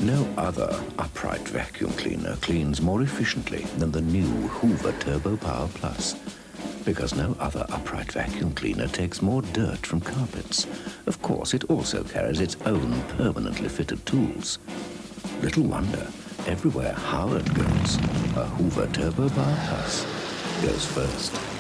No other upright vacuum cleaner cleans more efficiently than the new Hoover Turbopower Plus, because no other upright vacuum cleaner takes more dirt from carpets. Of course, it also carries its own permanently fitted tools. Little wonder, everywhere Howard goes, a Hoover Turbopower Plus goes first.